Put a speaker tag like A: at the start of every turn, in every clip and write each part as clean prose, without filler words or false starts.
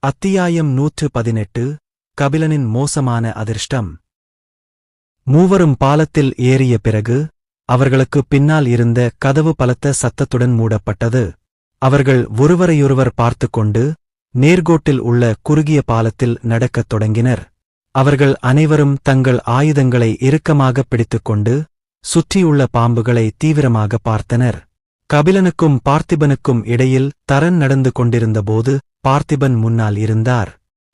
A: அத்தியாயம் 118 கபிலனின் மோசமான அதிர்ஷ்டம். மூவரும் பாலத்தில் ஏறிய பிறகு அவர்களுக்கு பின்னால் இருந்த கதவு பலத்த சத்தத்துடன் மூடப்பட்டது. அவர்கள் ஒருவரையொருவர் பார்த்துக்கொண்டு நேர்கோட்டில் உள்ள குறுகிய பாலத்தில் நடக்கத் தொடங்கினர். அவர்கள் அனைவரும் தங்கள் ஆயுதங்களை இறுக்கமாகப் பிடித்துக்கொண்டு சுற்றியுள்ள பாம்புகளை தீவிரமாக பார்த்தனர். கபிலனுக்கும் பார்த்திபனுக்கும் இடையில் தரன் நடந்து கொண்டிருந்தபோது பார்த்திபன் முன்னால் இருந்தார்.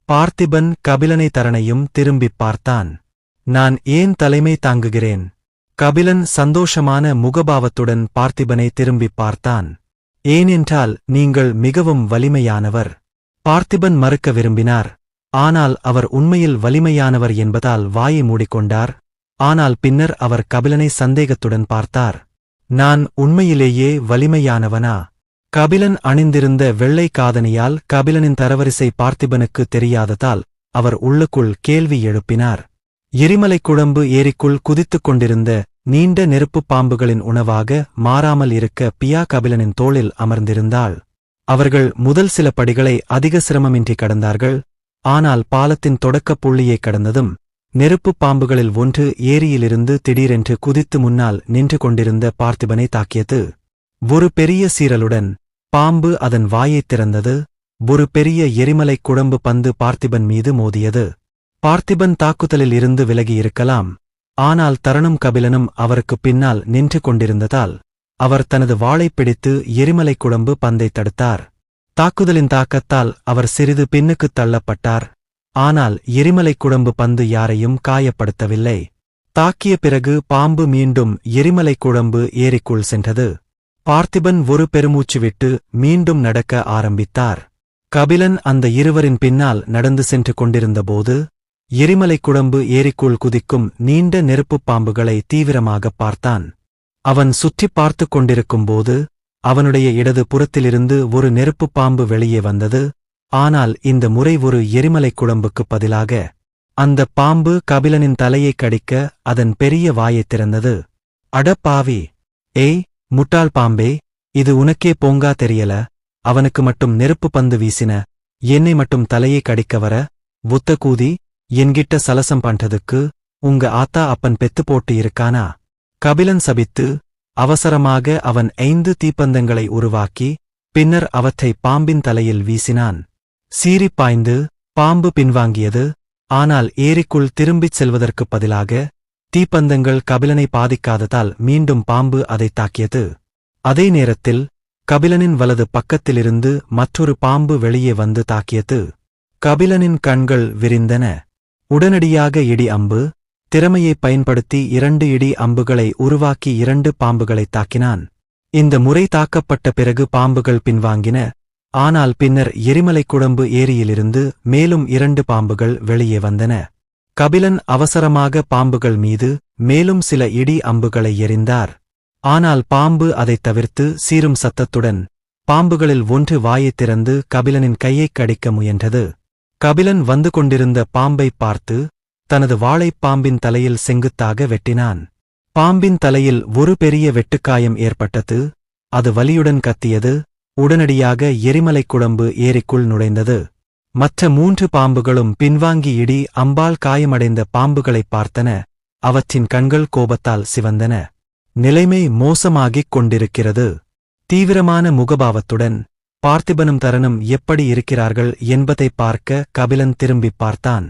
A: பார்த்திபன் கபிலனை தரனையும் திரும்பிப் பார்த்தான். நான் ஏன் தலைமை தாங்குகிறேன்? கபிலன் சந்தோஷமான முகபாவத்துடன் பார்த்திபனை திரும்பிப் பார்த்தான். ஏனென்றால் நீங்கள் மிகவும் வலிமையானவர். பார்த்திபன் மறுக்க விரும்பினார். ஆனால் அவர் உண்மையில் வலிமையானவர் என்பதால் வாயை மூடிக்கொண்டார். ஆனால் பின்னர் அவர் கபிலனை சந்தேகத்துடன் பார்த்தார். நான் உண்மையிலேயே வலிமையானவனா? கபிலன் அணிந்திருந்த வெள்ளை காதணியால் கபிலனின் தரவரிசை பார்த்திபனுக்கு தெரியாததால் அவர் உள்ளுக்குள் கேள்வி எழுப்பினார். எரிமலைக் குழம்பு ஏரிக்குள் குதித்துக் கொண்டிருந்த நீண்ட நெருப்புப் பாம்புகளின் உணவாக மாறாமல் இருக்க பியா கபிலனின் தோளில் அமர்ந்திருந்தாள். அவர்கள் முதல் சில படிகளை அதிக சிரமமின்றி கடந்தார்கள். ஆனால் பாலத்தின் தொடக்கப் புள்ளியைக் கடந்ததும் நெருப்புப் பாம்புகளில் ஒன்று ஏரியிலிருந்து திடீரென்று குதித்து முன்னால் நின்று கொண்டிருந்த பார்த்திபனை தாக்கியது. ஒரு பெரிய சீறலுடன் பாம்பு அதன் வாயைத் திறந்தது. ஒரு பெரிய எரிமலைக் குழம்பு பந்து பார்த்திபன் மீது மோதியது. பார்த்திபன் தாக்குதலில் இருந்து விலகியிருக்கலாம். ஆனால் தரனும் கபிலனும் அவருக்குப் பின்னால் நின்று கொண்டிருந்ததால் அவர் தனது வாளைப் பிடித்து எரிமலைக் குழம்பு பந்தைத் தடுத்தார். தாக்குதலின் தாக்கத்தால் அவர் சிறிது பின்னுக்குத் தள்ளப்பட்டார். ஆனால் எரிமலைக் குழம்பு பந்து யாரையும் காயப்படுத்தவில்லை. தாக்கிய பிறகு பாம்பு மீண்டும் எரிமலைக் குழம்பு ஏரிக்குள் சென்றது. பார்த்திபன் ஒரு பெருமூச்சு விட்டு மீண்டும் நடக்க ஆரம்பித்தார். கபிலன் அந்த இருவரின் பின்னால் நடந்து சென்று கொண்டிருந்தபோது எரிமலைக் குழம்பு ஏரிக்குள் குதிக்கும் நீண்ட நெருப்புப் பாம்புகளை தீவிரமாகப் பார்த்தான். அவன் சுற்றிப் பார்த்துக் கொண்டிருக்கும்போது அவனுடைய இடது புறத்திலிருந்து ஒரு நெருப்புப் பாம்பு வெளியே வந்தது. ஆனால் இந்த முறை ஒரு எரிமலைக் குழம்புக்குப் பதிலாக அந்தப் பாம்பு கபிலனின் தலையைக் கடிக்க அதன் பெரிய வாயைத் திறந்தது. அடப்பாவி! ஏய் முட்டாள் பாம்பே, இது உனக்கே போங்கா தெரியல? அவனுக்கு மட்டும் நெருப்பு பந்து வீசின, என்னை மட்டும் தலையை கடிக்க வர? ஒத்த கூதி, என்கிட்ட சலசம் பண்றதுக்கு உங்க ஆத்தா அப்பன் பெத்து போட்டு இருக்கானா? கபிலன் சபித்து அவசரமாக அவன் 5 தீப்பந்தங்களை உருவாக்கி பின்னர் அவற்றை பாம்பின் தலையில் வீசினான். சீறிப் பாய்ந்து பாம்பு பின்வாங்கியது. ஆனால் ஏரிக்குள் திரும்பிச் செல்வதற்குப் பதிலாக தீப்பந்தங்கள் கபிலனை பாதிக்காததால் மீண்டும் பாம்பு அதைத் தாக்கியது. அதே நேரத்தில் கபிலனின் வலது பக்கத்திலிருந்து மற்றொரு பாம்பு வெளியே வந்து தாக்கியது. கபிலனின் கண்கள் விரிந்தன. உடனடியாக இடி அம்பு திறமையைப் பயன்படுத்தி 2 இடி அம்புகளை உருவாக்கி 2 பாம்புகளைத் தாக்கினான். இந்த முறை தாக்கப்பட்ட பிறகு பாம்புகள் பின்வாங்கின. ஆனால் பின்னர் எரிமலைக் குழம்பு ஏரியிலிருந்து மேலும் 2 பாம்புகள் வெளியே வந்தன. கபிலன் அவசரமாக பாம்புகள் மீது மேலும் சில இடி அம்புகளை எறிந்தார். ஆனால் பாம்பு அதைத் தவிர்த்து சீரும் சத்தத்துடன் பாம்புகளில் ஒன்று வாயைத் திறந்து கபிலனின் கையைக் கடிக்க முயன்றது. கபிலன் வந்து கொண்டிருந்த பாம்பைப் பார்த்து தனது வாளைப் பாம்பின் தலையில் செங்குத்தாக வெட்டினான். பாம்பின் தலையில் ஒரு பெரிய வெட்டுக்காயம் ஏற்பட்டது. அது வலியுடன் கத்தியது. உடனடியாக எரிமலைக் குழம்பு ஏரிக்குள் நுழைந்தது. மற்ற 3 பாம்புகளும் பின்வாங்கி இடி அம்பால் காயமடைந்த பாம்புகளைப் பார்த்தன. அவற்றின் கண்கள் கோபத்தால் சிவந்தன. நிலைமை மோசமாகிக் கொண்டிருக்கிறது. தீவிரமான முகபாவத்துடன் பார்த்திபனும் தரனும் எப்படி இருக்கிறார்கள் என்பதைப் பார்க்க கபிலன் திரும்பிப் பார்த்தான்.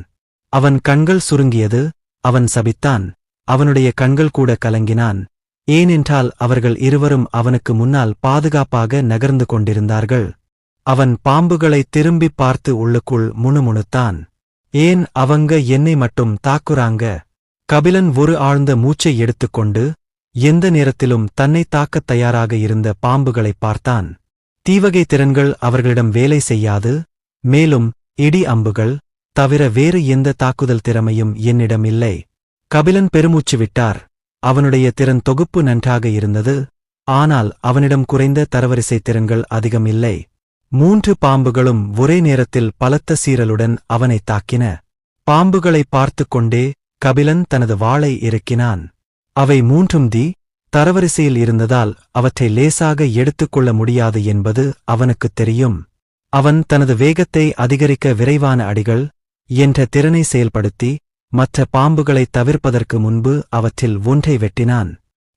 A: அவன் கண்கள் சுருங்கியது. அவன் சபித்தான். அவனுடைய கண்கள் கூட கலங்கினான். ஏனென்றால் அவர்கள் இருவரும் அவனுக்கு முன்னால் பாதுகாப்பாக நகர்ந்து கொண்டிருந்தார்கள். அவன் பாம்புகளை திரும்பிப் பார்த்து உள்ளுக்குள் முணுமுணுத்தான். ஏன் அவங்க என்னை மட்டும் தாக்குறாங்க? கபிலன் ஒரு ஆழ்ந்த மூச்சை எடுத்துக்கொண்டு எந்த நேரத்திலும் தன்னை தாக்கத் தயாராக இருந்த பாம்புகளைப் பார்த்தான். தீவகை திறன்கள் அவர்களிடம் வேலை செய்யாது. மேலும் இடி அம்புகள் தவிர வேறு எந்த தாக்குதல் திறமையும் என்னிடம் இல்லை. கபிலன் பெருமூச்சு விட்டார். அவனுடைய திறன் தொகுப்பு நன்றாக இருந்தது. ஆனால் அவனிடம் குறைந்த தரவரிசை திறன்கள் அதிகம் இல்லை. 3 பாம்புகளும் ஒரே நேரத்தில் பலத்த சீறலுடன் அவனைத் தாக்கின. பாம்புகளைப் பார்த்துக் கொண்டே கபிலன் தனது வாளை இறுக்கினான். அவை 3 தரவரிசையில் இருந்ததால் அவற்றை லேசாக எடுத்துக்கொள்ள முடியாது என்பது அவனுக்குத் தெரியும். அவன் தனது வேகத்தை அதிகரிக்க விரைவான அடிகள் என்ற திறனை செயல்படுத்தி மற்ற பாம்புகளை தவிர்ப்பதற்கு முன்பு அவற்றில் ஒன்றை வெட்டினான்.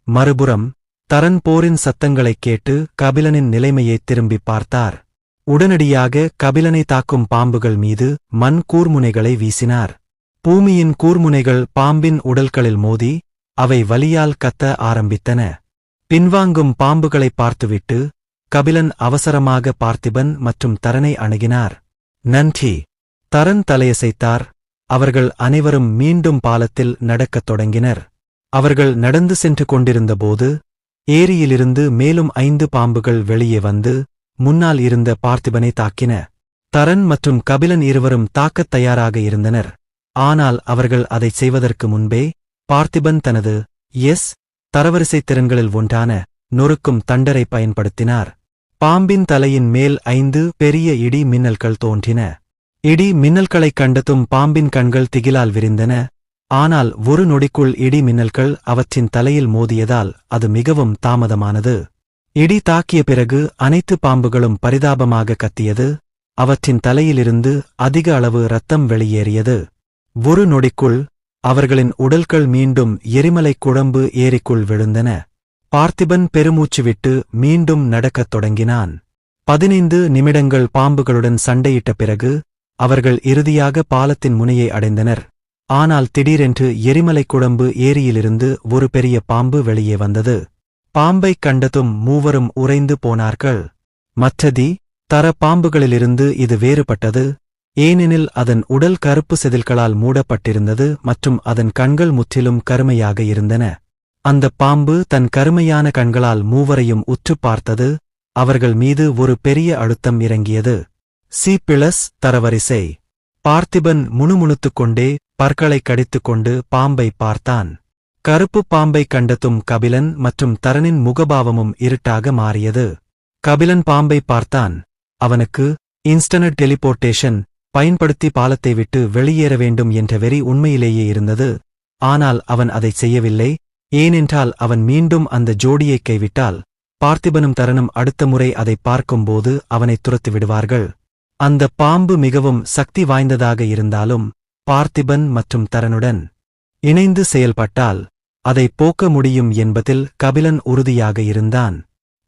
A: மறுபுறம் தரன் போரின் சத்தங்களைக் கேட்டு கபிலனின் நிலைமையைத் திரும்பிப் பார்த்தார். உடனடியாக கபிலனை தாக்கும் பாம்புகள் மீது மண் கூர்முனைகளை வீசினார். பூமியின் கூர்முனைகள் பாம்பின் உடல்களில் மோதி அவை வலியால் கத்த ஆரம்பித்தன. பின்வாங்கும் பாம்புகளைப் பார்த்துவிட்டு கபிலன் அவசரமாக பார்த்திபன் மற்றும் தரனை அணுகினார். நன்றி. தரன் தலையசைத்தார். அவர்கள் அனைவரும் மீண்டும் பாலத்தில் நடக்கத் தொடங்கினர். அவர்கள் நடந்து சென்று கொண்டிருந்தபோது ஏரியிலிருந்து மேலும் 5 பாம்புகள் வெளியே வந்து முன்னால் இருந்த பார்த்திபனை தாக்கின. தரன் மற்றும் கபிலன் இருவரும் தாக்கத் தயாராக இருந்தனர். ஆனால் அவர்கள் அதைச் செய்வதற்கு முன்பே பார்த்திபன் தனது தரவரிசைத் திறன்களில் ஒன்றான நொறுக்கும் தண்டரை பயன்படுத்தினார். பாம்பின் தலையின் மேல் 5 பெரிய இடி மின்னல்கள் தோன்றின. இடி மின்னல்களைக் கண்டதும் பாம்பின் கண்கள் திகிலால் விரிந்தன. ஆனால் ஒரு நொடிக்குள் இடி மின்னல்கள் அவற்றின் தலையில் மோதியதால் அது மிகவும் தாமதமானது. இடி தாக்கிய பிறகு அனைத்து பாம்புகளும் பரிதாபமாக கத்தியது. அவற்றின் தலையிலிருந்து அதிக அளவு இரத்தம் வெளியேறியது. ஒரு நொடிக்குள் அவர்களின் உடல்கள் மீண்டும் எரிமலைக் குழம்பு ஏரிக்குள் விழுந்தன. பார்த்திபன் பெருமூச்சு விட்டு மீண்டும் நடக்கத் தொடங்கினான். 15 நிமிடங்கள் பாம்புகளுடன் சண்டையிட்ட பிறகு அவர்கள் இறுதியாக பாலத்தின் முனையை அடைந்தனர். ஆனால் திடீரென்று எரிமலைக் குழம்பு ஏரியிலிருந்து ஒரு பெரிய பாம்பு வெளியே வந்தது. பாம்பைக் கண்டதும் மூவரும் உறைந்து போனார்கள். மற்றதி தர பாம்புகளிலிருந்து இது வேறுபட்டது. ஏனெனில் அதன் உடல் கருப்பு செதில்களால் மூடப்பட்டிருந்தது மற்றும் அதன் கண்கள் முற்றிலும் கருமையாக இருந்தன. அந்த பாம்பு தன் கருமையான கண்களால் மூவரையும் உற்றுப் பார்த்தது. அவர்கள் மீது ஒரு பெரிய அழுத்தம் இறங்கியது. தரவரிசை. பார்த்திபன் முணுமுணுத்துக் கொண்டே பற்களைக் கடித்துக்கொண்டு பாம்பை பார்த்தான். கருப்பு பாம்பை கண்டதும் கபிலன் மற்றும் தரனின் முகபாவமும் இருட்டாக மாறியது. கபிலன் பாம்பை பார்த்தான். அவனுக்கு இன்ஸ்டன்ட் டெலிபோர்ட்டேஷன் பயன்படுத்தி பாலத்தை விட்டு வெளியேற வேண்டும் என்ற வெறி உண்மையிலேயே இருந்தது. ஆனால் அவன் அதைச் செய்யவில்லை. ஏனென்றால் அவன் மீண்டும் அந்த ஜோடியைக் கைவிட்டால் பார்த்திபனும் தரனும் அடுத்த முறை அதைப் பார்க்கும்போது அவனைத் துரத்து விடுவார்கள். அந்த பாம்பு மிகவும் சக்தி வாய்ந்ததாக இருந்தாலும் பார்த்திபன் மற்றும் தரனுடன் இணைந்து செயல்பட்டால் அதை போக்க முடியும் என்பதில் கபிலன் உறுதியாக இருந்தான்.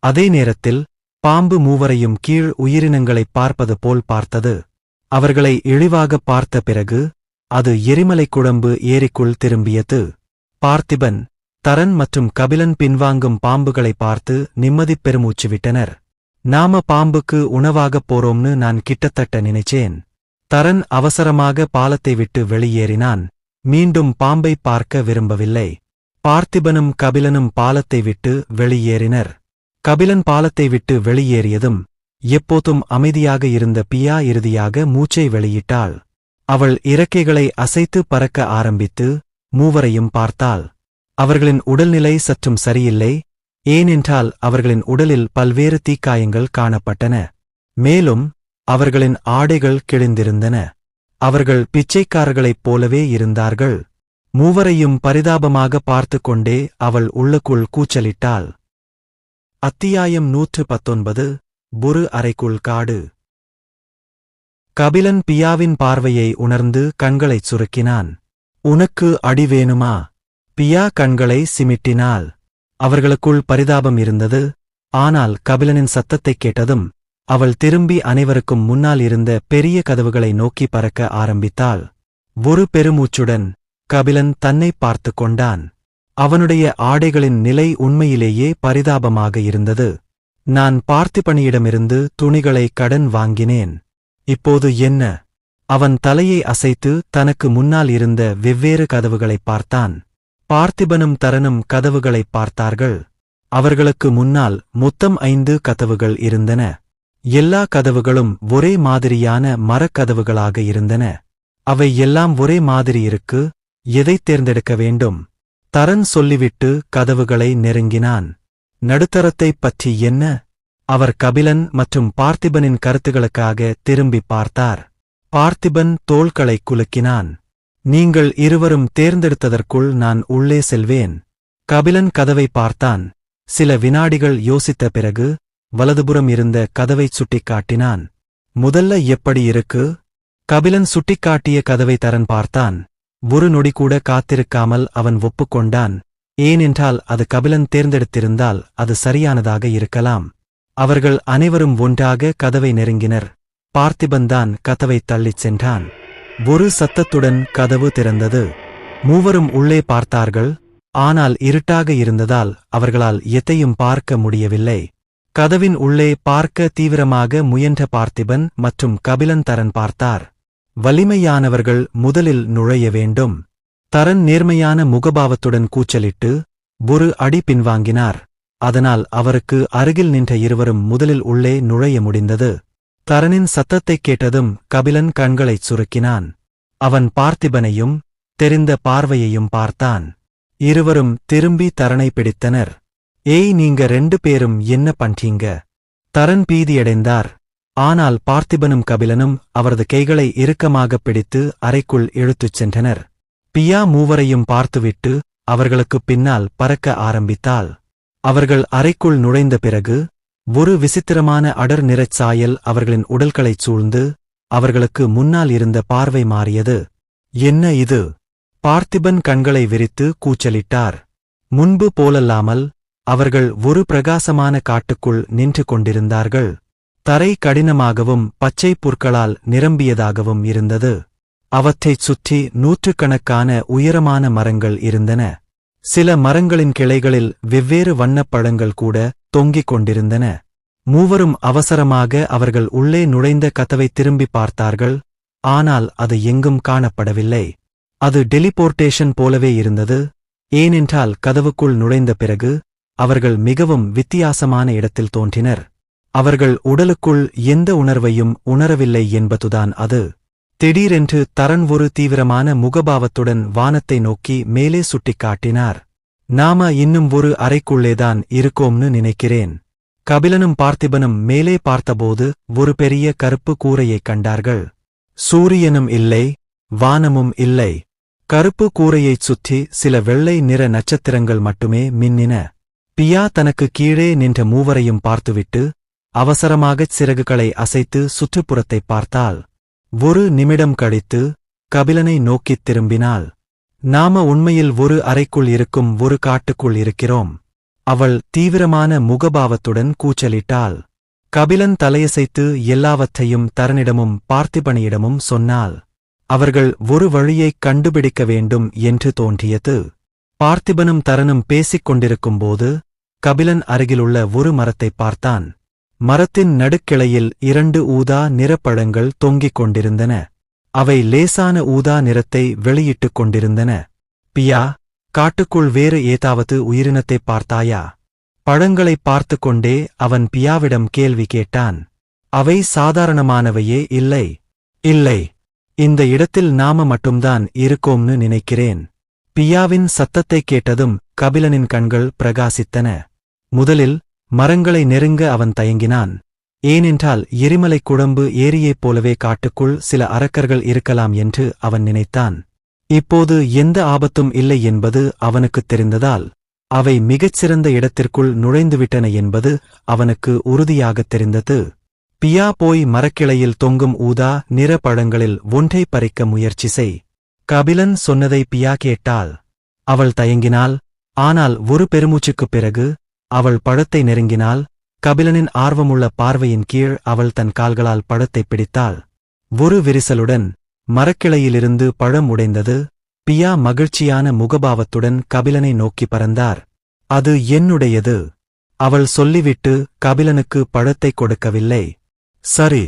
A: அதே நேரத்தில் பாம்பு மூவரையும் கீழ் உயிரினங்களைப் பார்ப்பது போல் பார்த்தது. அவர்களை இழிவாகப் பார்த்த பிறகு அது எரிமலைக் குழம்பு ஏரிக்குள் திரும்பியது. பார்த்திபன், தரன் மற்றும் கபிலன் பின்வாங்கும் பாம்புகளை பார்த்து நிம்மதிப் பெருமூச்சு விட்டனர். நாம பாம்புக்கு உணவாகப் போறோம்னு நான் கிட்டத்தட்ட நினைச்சேன். தரன் அவசரமாக பாலத்தை விட்டு வெளியேறினான். மீண்டும் பாம்பை பார்க்க விரும்பவில்லை. பார்த்திபனும் கபிலனும் பாலத்தை விட்டு வெளியேறினர். கபிலன் பாலத்தை விட்டு வெளியேறியதும் எப்போதும் அமைதியாக இருந்த பியா இறுதியாக மூச்சை வெளியிட்டாள். அவள் இறக்கைகளை அசைத்து பறக்க ஆரம்பித்து மூவரையும் பார்த்தாள். அவர்களின் உடல்நிலை சற்றும் சரியில்லை. ஏனென்றால் அவர்களின் உடலில் பல்வேறு தீக்காயங்கள் காணப்பட்டன. மேலும் அவர்களின் ஆடைகள் கிழிந்திருந்தன. அவர்கள் பிச்சைக்காரர்களைப் போலவே இருந்தார்கள். மூவரையும் பரிதாபமாக பார்த்துக் கொண்டே அவள் உள்ளுக்குள் கூச்சலிட்டாள். அத்தியாயம் 119. புரு அறைக்குள் காடு. கபிலன் பியாவின் பார்வையை உணர்ந்து கண்களைச் சுருக்கினான். உனக்கு அடி வேணுமா? பியா கண்களை சிமிட்டினாள். அவர்களுக்குள் பரிதாபம் இருந்தது. ஆனால் கபிலனின் சத்தத்தைக் கேட்டதும் அவள் திரும்பி அனைவருக்கும் முன்னால் இருந்த பெரிய கதவுகளை நோக்கி பறக்க ஆரம்பித்தாள். ஒரு பெருமூச்சுடன் கபிலன் தன்னைப் பார்த்துக் கொண்டான். அவனுடைய ஆடைகளின் நிலை உண்மையிலேயே பரிதாபமாக இருந்தது. நான் பார்த்திபனிடமிருந்து துணிகளை கடன் வாங்கினேன். இப்போது என்ன? அவன் தலையை அசைத்து தனக்கு முன்னால் இருந்த வெவ்வேறு கதவுகளைப் பார்த்தான். பார்த்திபனும் தரனும் கதவுகளைப் பார்த்தார்கள். அவர்களுக்கு முன்னால் மொத்தம் 5 கதவுகள் இருந்தன. எல்லா கதவுகளும் ஒரே மாதிரியான மரக்கதவுகளாக இருந்தன. அவை எல்லாம் ஒரே மாதிரி இருக்கு. எதைத் தேர்ந்தெடுக்க வேண்டும்? தரன் சொல்லிவிட்டு கதவுகளை நெருங்கினான். நடுத்தரத்தைப் பற்றி என்ன? அவர் கபிலன் மற்றும் பார்த்திபனின் கருத்துகளுக்காக திரும்பிப் பார்த்தார். பார்த்திபன் தோள்களைக் குலுக்கினான். நீங்கள் இருவரும் தேர்ந்தெடுத்ததற்குள் நான் உள்ளே செல்வேன். கபிலன் கதவை பார்த்தான். சில வினாடிகள் யோசித்த பிறகு வலதுபுறம் இருந்த கதவைச் சுட்டிக்காட்டினான். முதல்ல எப்படி இருக்கு? கபிலன் சுட்டிக்காட்டிய கதவை தரன் பார்த்தான். ஒரு நொடி கூட காத்திருக்காமல் அவன் ஒப்புக்கொண்டான். ஏனென்றால் அது கபிலன் தேர்ந்தெடுத்திருந்தால் அது சரியானதாக இருக்கலாம். அவர்கள் அனைவரும் ஒன்றாக கதவை நெருங்கினர். பார்த்திபன்தான் கதவைத் தள்ளிச் சென்றான். ஒரு சத்தத்துடன் கதவு திறந்தது. மூவரும் உள்ளே பார்த்தார்கள். ஆனால் இருட்டாக இருந்ததால் அவர்களால் எதையும் பார்க்க முடியவில்லை. கதவின் உள்ளே பார்க்க தீவிரமாக முயன்ற பார்த்திபன் மற்றும் கபிலன் தரன் பார்த்தார். வலிமையானவர்கள் முதலில் நுழைய வேண்டும். தரன் நேர்மையான முகபாவத்துடன் கூச்சலிட்டு ஒரு அடி பின்வாங்கினார். அதனால் அவருக்கு அருகில் நின்ற இருவரும் முதலில் உள்ளே நுழைய முடிந்தது. தரனின் சத்தத்தைக் கேட்டதும் கபிலன் கண்களைச் சுருக்கினான். அவன் பார்த்திபனையும் தெரிந்த பார்வையையும் பார்த்தான். இருவரும் திரும்பி தரனை பிடித்தனர். ஏய், நீங்க 2 பேரும் என்ன பண்றீங்க? தரன் பீதியடைந்தார். ஆனால் பார்த்திபனும் கபிலனும் அவரது கைகளை இறுக்கமாகப் பிடித்து அறைக்குள் இழுத்துச் சென்றனர். பியா மூவரையும் பார்த்துவிட்டு அவர்களுக்குப் பின்னால் பறக்க ஆரம்பித்தாள். அவர்கள் அறைக்குள் நுழைந்த பிறகு ஒரு விசித்திரமான அடர் நிறச் சாயல் அவர்களின் உடல்களைச் சூழ்ந்து அவர்களுக்கு முன்னால் இருந்த பார்வை மாறியது. என்ன இது? பார்த்திபன் கண்களை விரித்து கூச்சலிட்டார். முன்பு போலல்லாமல் அவர்கள் ஒரு பிரகாசமான காட்டுக்குள் நின்று கொண்டிருந்தார்கள். தரை கடினமாகவும் பச்சை புற்களால் நிரம்பியதாகவும் இருந்தது. அவற்றைச் சுற்றி நூற்றுக்கணக்கான உயரமான மரங்கள் இருந்தன. சில மரங்களின் கிளைகளில் வெவ்வேறு வண்ணப் பழங்கள் கூட தொங்கிக் கொண்டிருந்தன. மூவரும் அவசரமாக அவர்கள் உள்ளே நுழைந்த கதவை திரும்பி பார்த்தார்கள். ஆனால் அது எங்கும் காணப்படவில்லை. அது டெலிபோர்டேஷன் போலவே இருந்தது. ஏனென்றால் கதவுக்குள் நுழைந்த பிறகு அவர்கள் மிகவும் வித்தியாசமான இடத்தில் தோன்றினர். அவர்கள் உடலுக்குள் எந்த உணர்வையும் உணரவில்லை என்பதுதான் அது. திடீரென்று தரன் ஒரு தீவிரமான முகபாவத்துடன் வானத்தை நோக்கி மேலே சுட்டிக்காட்டினார். நாம இன்னும் ஒரு அறைக்குள்ளேதான் இருக்கோம்னு நினைக்கிறேன். கபிலனும் பார்த்திபனும் மேலே பார்த்தபோது ஒரு பெரிய கருப்பு கூரையைக் கண்டார்கள். சூரியனும் இல்லை, வானமும் இல்லை. கருப்பு கூரையைச் சுற்றி சில வெள்ளை நிற நட்சத்திரங்கள் மட்டுமே மின்னின. பியா தனக்கு கீழே நின்ற மூவரையும் பார்த்துவிட்டு அவசரமாகச் சிறகுகளை அசைத்து சுற்றுப்புறத்தைப் பார்த்தாள். ஒரு நிமிடம் கழித்து கபிலனை நோக்கித் திரும்பினாள். நாம உண்மையில் ஒரு அறைக்குள் இருக்கும் ஒரு காட்டுக்குள் இருக்கிறோம். அவள் தீவிரமான முகபாவத்துடன் கூச்சலிட்டாள். கபிலன் தலையசைத்து எல்லாவற்றையும் தரனிடமும் பார்த்திபனிடமும் சொன்னாள். அவர்கள் ஒரு வழியைக் கண்டுபிடிக்க வேண்டும் என்று தோன்றியது. பார்த்திபனும் தரனும் பேசிக் கொண்டிருக்கும்போது கபிலன் அருகிலுள்ள ஒரு மரத்தைப் பார்த்தான். மரத்தின் நடுக்கிளையில் 2 ஊதா நிறப்பழங்கள் தொங்கிக் கொண்டிருந்தன. அவை லேசான ஊதா நிறத்தை வெளியிட்டுக் கொண்டிருந்தன. பியா, காட்டுக்குள் வேறு ஏதாவது உயிரினத்தைப் பார்த்தாயா? பழங்களைப் பார்த்து கொண்டே அவன் பியாவிடம் கேள்வி கேட்டான். அவை சாதாரணமானவையே இல்லை. இல்லை, இந்த இடத்தில் நாம மட்டும்தான் இருக்கோம்னு நினைக்கிறேன். பியாவின் சத்தத்தைக் கேட்டதும் கபிலனின் கண்கள் பிரகாசித்தன. முதலில் மரங்களை நெருங்க அவன் தயங்கினான். ஏனென்றால் எரிமலைக் குழம்பு ஏரியைப் போலவே காட்டுக்குள் சில அரக்கர்கள் இருக்கலாம் என்று அவன் நினைத்தான். இப்போது எந்த ஆபத்தும் இல்லை என்பது அவனுக்குத் தெரிந்ததால் அவை மிகச்சிறந்த இடத்திற்குள் நுழைந்துவிட்டன என்பது அவனுக்கு உறுதியாகத் தெரிந்தது. பியா, போய் மரக்கிளையில் தொங்கும் ஊதா நிற பழங்களில் ஒன்றை பறிக்க முயற்சி செய். கபிலன் சொன்னதை பியா கேட்டாள். அவள் தயங்கினாள். ஆனால் ஒரு பெருமூச்சுக்குப் பிறகு அவள் பழத்தை நெருங்கினாள். கபிலனின் ஆர்வமுள்ள பார்வையின் கீழ் அவள் தன் கால்களால் பழத்தைப் பிடித்தாள். ஒரு விரிசலுடன் மரக்கிளையிலிருந்து பழம் உடைந்தது. பியா மகிழ்ச்சியான முகபாவத்துடன் கபிலனை நோக்கி பறந்தார். அது என்னுடையது, அவள் சொல்லிவிட்டு கபிலனுக்கு பழத்தைக் கொடுக்கவில்லை. சரி.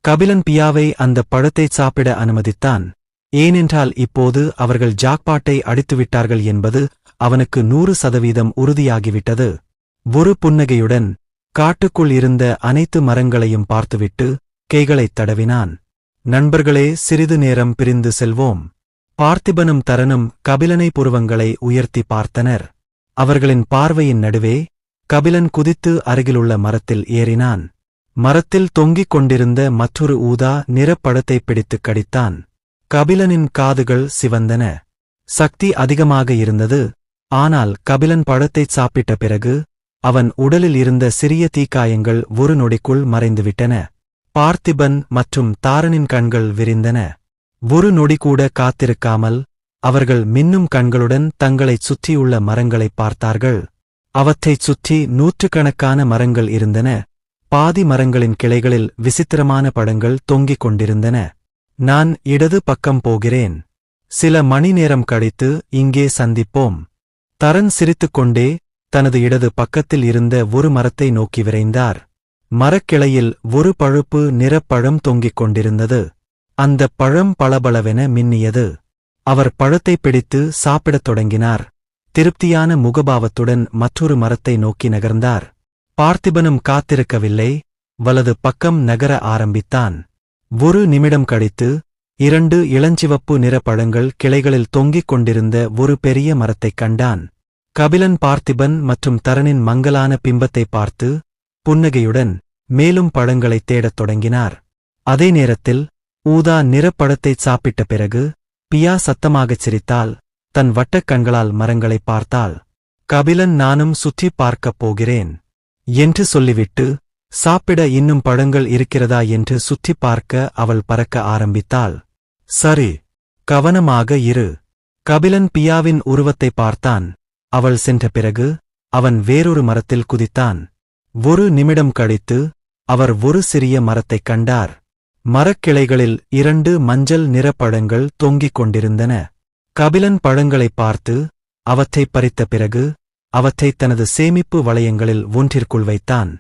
A: கபிலன் பியாவை அந்த பழத்தைச் சாப்பிட அனுமதித்தான். ஏனென்றால் இப்போது அவர்கள் ஜாக்பாட்டை அடித்துவிட்டார்கள் என்பது அவனுக்கு 100% உறுதியாகிவிட்டது. ஒரு புன்னகையுடன் காட்டுக்குள் இருந்த அனைத்து மரங்களையும் பார்த்துவிட்டு கைகளைத் தடவினான். நண்பர்களே, சிறிது நேரம் பிரிந்து செல்வோம். பார்த்திபனும் தரனும் கபிலனை புருவங்களை உயர்த்தி பார்த்தனர். அவர்களின் பார்வையின் நடுவே கபிலன் குதித்து அருகிலுள்ள மரத்தில் ஏறினான். மரத்தில் தொங்கிக் கொண்டிருந்த மற்றொரு ஊதா நிறப்பழத்தைப் பிடித்துக் கடித்தான். கபிலனின் காதுகள் சிவந்தன. சக்தி அதிகமாக இருந்தது. ஆனால் கபிலன் பழத்தைச் சாப்பிட்ட பிறகு அவன் உடலில் இருந்த சிறிய தீக்காயங்கள் ஒரு நொடிக்குள் மறைந்துவிட்டன. பார்த்திபன் மற்றும் தாரனின் கண்கள் விரிந்தன. ஒரு நொடிகூட காத்திருக்காமல் அவர்கள் மின்னும் கண்களுடன் தங்களைச் சுற்றியுள்ள மரங்களைப் பார்த்தார்கள். அவற்றைச் சுற்றி நூற்றுக்கணக்கான மரங்கள் இருந்தன. பாதி மரங்களின் கிளைகளில் விசித்திரமான படங்கள் தொங்கிக் கொண்டிருந்தன. நான் இடது பக்கம் போகிறேன். சில மணி நேரம் கழித்து இங்கே சந்திப்போம். தரன் சிரித்துக்கொண்டே தனது இடது பக்கத்தில் இருந்த ஒரு மரத்தை நோக்கி விரைந்தார். மரக்கிளையில் ஒரு பழுப்பு நிறப்பழம் தொங்கிக் கொண்டிருந்தது. அந்தப் பழம் பளபளவென மின்னியது. அவர் பழத்தை பிடித்து சாப்பிடத் தொடங்கினார். திருப்தியான முகபாவத்துடன் மற்றொரு மரத்தை நோக்கி நகர்ந்தார். பார்த்திபனும் காத்திருக்கவில்லை. வலது பக்கம் நகர ஆரம்பித்தான். ஒரு நிமிடம் கழித்து 2 இளஞ்சிவப்பு நிற பழங்கள் கிளைகளில் தொங்கிக் கொண்டிருந்த ஒரு பெரிய மரத்தைக் கண்டான். கபிலன் பார்த்திபன் மற்றும் தரனின் மங்கலான பிம்பத்தை பார்த்து புன்னகையுடன் மேலும் பழங்களைத் தேடத் தொடங்கினார். அதே நேரத்தில் ஊதா நிறப்பழத்தைச் சாப்பிட்ட பிறகு பியா சத்தமாகச் சிரித்தாள். தன் வட்டக் கண்களால் மரங்களைப் பார்த்தாள். கபிலன் நானும் சுற்றிப் பார்க்கப் போகிறேன் என்று சொல்லிவிட்டு சாப்பிட இன்னும் பழங்கள் இருக்கிறதா என்று சுற்றிப் பார்க்க அவள் பறக்க ஆரம்பித்தாள். சரி, கவனமாக இரு. கபிலன் பியாவின் உருவத்தை பார்த்தான். அவள் சென்ற பிறகு அவன் வேறொரு மரத்தில் குதித்தான். ஒரு நிமிடம் கழித்து அவர் ஒரு சிறிய மரத்தைக் கண்டார். மரக்கிளைகளில் 2 மஞ்சள் நிறப்பழங்கள் தொங்கிக் கொண்டிருந்தன. கபிலன் பழங்களைப் பார்த்து அவற்றைப் பறித்த பிறகு அவற்றைத் தனது சேமிப்பு வளையங்களில் ஒன்றிற்குள் வைத்தான்.